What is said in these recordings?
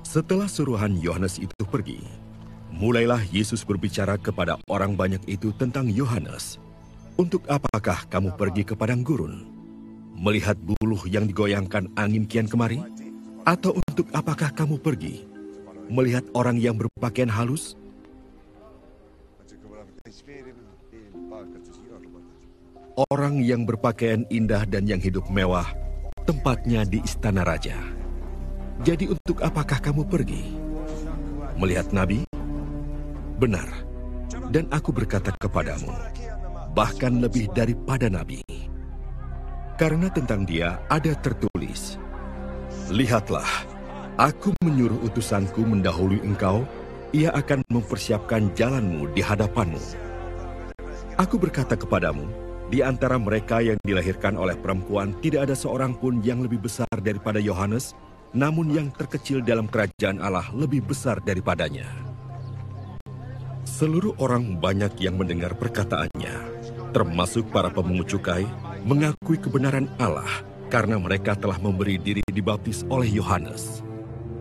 Setelah suruhan Yohanes itu pergi, mulailah Yesus berbicara kepada orang banyak itu tentang Yohanes. Untuk apakah kamu pergi ke padang gurun, melihat buluh yang digoyangkan angin kian kemari? Atau untuk apakah kamu pergi, melihat orang yang berpakaian halus? Orang yang berpakaian indah dan yang hidup mewah, tempatnya di istana raja. Jadi untuk apakah kamu pergi? Melihat nabi? Benar, dan aku berkata kepadamu, bahkan lebih daripada nabi. Karena tentang dia ada tertulis, lihatlah, aku menyuruh utusanku mendahului engkau, ia akan mempersiapkan jalanmu di hadapanmu. Aku berkata kepadamu, di antara mereka yang dilahirkan oleh perempuan tidak ada seorang pun yang lebih besar daripada Yohanes, namun yang terkecil dalam kerajaan Allah lebih besar daripadanya. Seluruh orang banyak yang mendengar perkataannya, termasuk para pemungut cukai, mengakui kebenaran Allah karena mereka telah memberi diri dibaptis oleh Yohanes.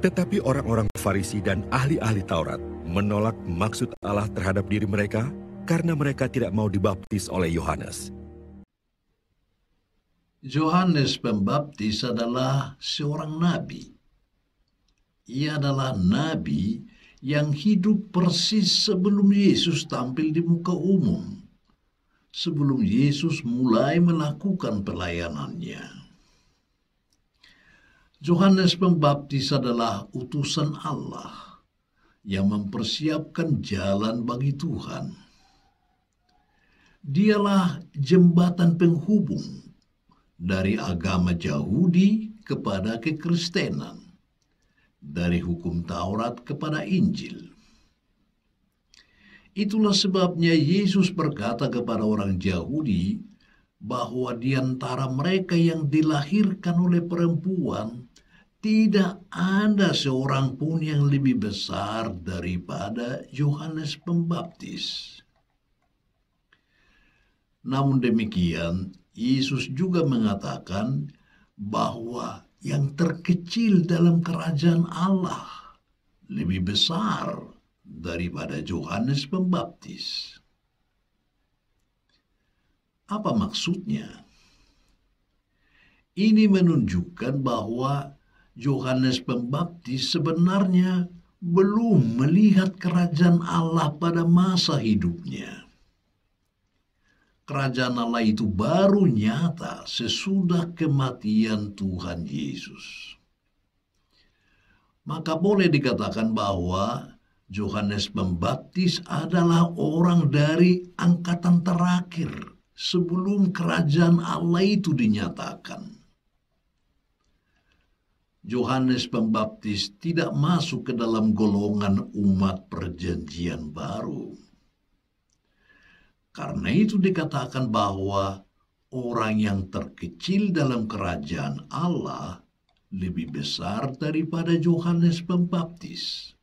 Tetapi orang-orang Farisi dan ahli-ahli Taurat menolak maksud Allah terhadap diri mereka karena mereka tidak mau dibaptis oleh Yohanes. Yohanes Pembaptis adalah seorang nabi. Ia adalah nabi yang hidup persis sebelum Yesus tampil di muka umum, sebelum Yesus mulai melakukan pelayanannya. Yohanes Pembaptis adalah utusan Allah yang mempersiapkan jalan bagi Tuhan. Dialah jembatan penghubung dari agama Yahudi kepada kekristenan, dari hukum Taurat kepada Injil. Itulah sebabnya Yesus berkata kepada orang Yahudi bahwa di antara mereka yang dilahirkan oleh perempuan tidak ada seorang pun yang lebih besar daripada Yohanes Pembaptis. Namun demikian, Yesus juga mengatakan bahwa yang terkecil dalam kerajaan Allah lebih besar daripada Yohanes Pembaptis. Apa maksudnya? Ini menunjukkan bahwa Yohanes Pembaptis sebenarnya belum melihat kerajaan Allah pada masa hidupnya. Kerajaan Allah itu baru nyata sesudah kematian Tuhan Yesus. Maka boleh dikatakan bahwa Yohanes Pembaptis adalah orang dari angkatan terakhir sebelum kerajaan Allah itu dinyatakan. Yohanes Pembaptis tidak masuk ke dalam golongan umat perjanjian baru. Karena itu dikatakan bahwa orang yang terkecil dalam kerajaan Allah lebih besar daripada Yohanes Pembaptis.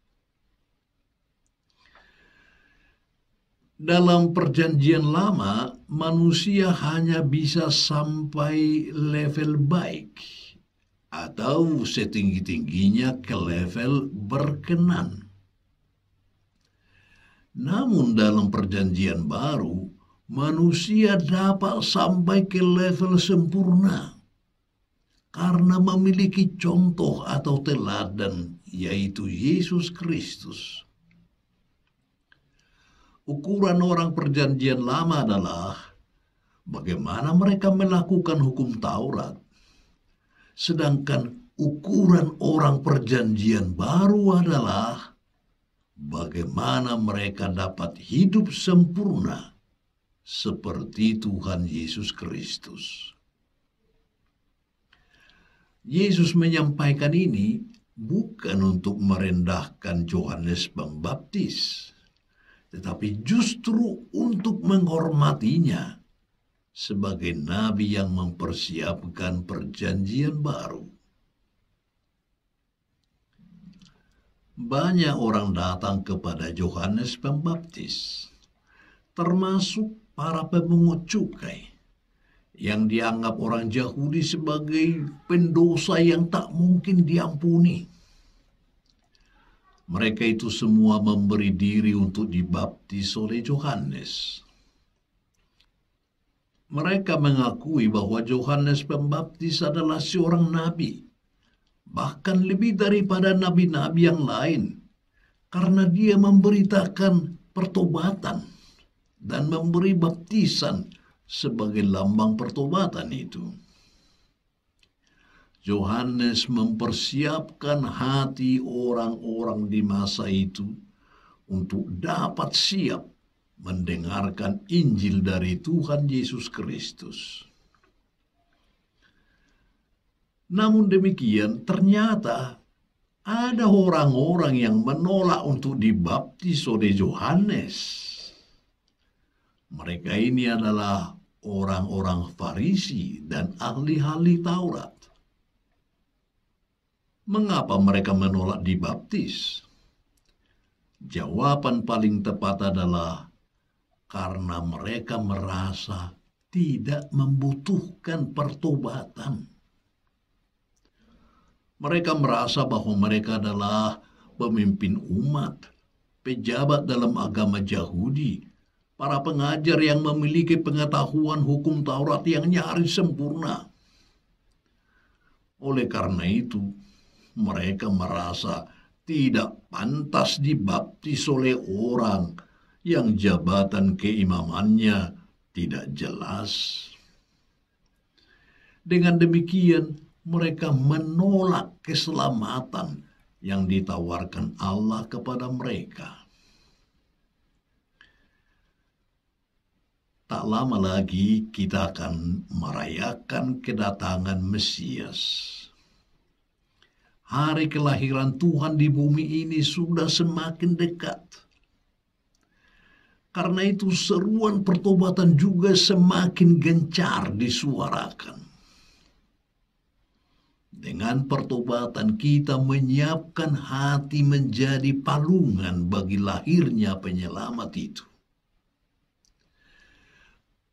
Dalam perjanjian lama, manusia hanya bisa sampai level baik atau setinggi-tingginya ke level berkenan. Namun dalam perjanjian baru, manusia dapat sampai ke level sempurna karena memiliki contoh atau teladan, yaitu Yesus Kristus. Ukuran orang perjanjian lama adalah bagaimana mereka melakukan hukum Taurat, sedangkan ukuran orang perjanjian baru adalah bagaimana mereka dapat hidup sempurna seperti Tuhan Yesus Kristus. Yesus menyampaikan ini bukan untuk merendahkan Yohanes Pembaptis, tetapi justru untuk menghormatinya sebagai nabi yang mempersiapkan perjanjian baru. Banyak orang datang kepada Yohanes Pembaptis, termasuk para pemungut cukai, yang dianggap orang Yahudi sebagai pendosa yang tak mungkin diampuni. Mereka itu semua memberi diri untuk dibaptis oleh Yohanes. Mereka mengakui bahwa Yohanes Pembaptis adalah seorang nabi, bahkan lebih daripada nabi-nabi yang lain, karena dia memberitakan pertobatan dan memberi baptisan sebagai lambang pertobatan itu. Yohanes mempersiapkan hati orang-orang di masa itu untuk dapat siap mendengarkan Injil dari Tuhan Yesus Kristus. Namun demikian, ternyata ada orang-orang yang menolak untuk dibaptis oleh Yohanes. Mereka ini adalah orang-orang Farisi dan ahli-ahli Taurat. Mengapa mereka menolak dibaptis? Jawaban paling tepat adalah karena mereka merasa tidak membutuhkan pertobatan. Mereka merasa bahwa mereka adalah pemimpin umat, pejabat dalam agama Yahudi, para pengajar yang memiliki pengetahuan hukum Taurat yang nyaris sempurna. Oleh karena itu, mereka merasa tidak pantas dibaptis oleh orang yang jabatan keimamannya tidak jelas. Dengan demikian, mereka menolak keselamatan yang ditawarkan Allah kepada mereka. Tak lama lagi kita akan merayakan kedatangan Mesias. Hari kelahiran Tuhan di bumi ini sudah semakin dekat. Karena itu seruan pertobatan juga semakin gencar disuarakan. Dengan pertobatan kita menyiapkan hati menjadi palungan bagi lahirnya penyelamat itu.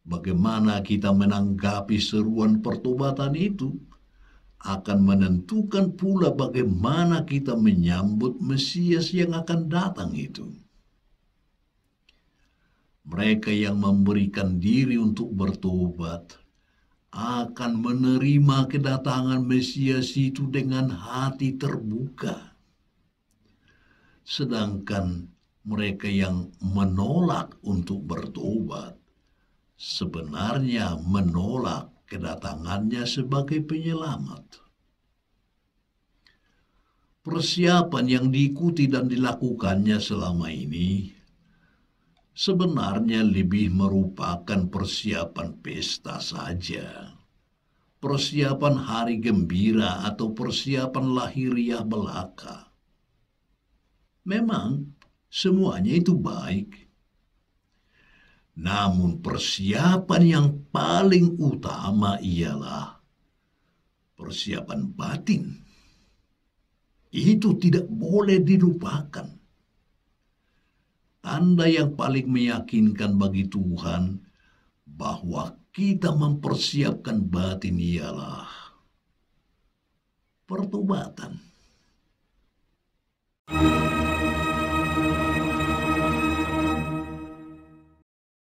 Bagaimana kita menanggapi seruan pertobatan itu akan menentukan pula bagaimana kita menyambut Mesias yang akan datang itu. Mereka yang memberikan diri untuk bertobat akan menerima kedatangan Mesias itu dengan hati terbuka. Sedangkan mereka yang menolak untuk bertobat sebenarnya menolak kedatangannya sebagai penyelamat. Persiapan yang diikuti dan dilakukannya selama ini sebenarnya lebih merupakan persiapan pesta saja. Persiapan hari gembira atau persiapan lahiriah belaka. Memang semuanya itu baik. Namun persiapan yang paling utama ialah persiapan batin. Itu tidak boleh dilupakan. Tanda yang paling meyakinkan bagi Tuhan bahwa kita mempersiapkan batin ialah pertobatan.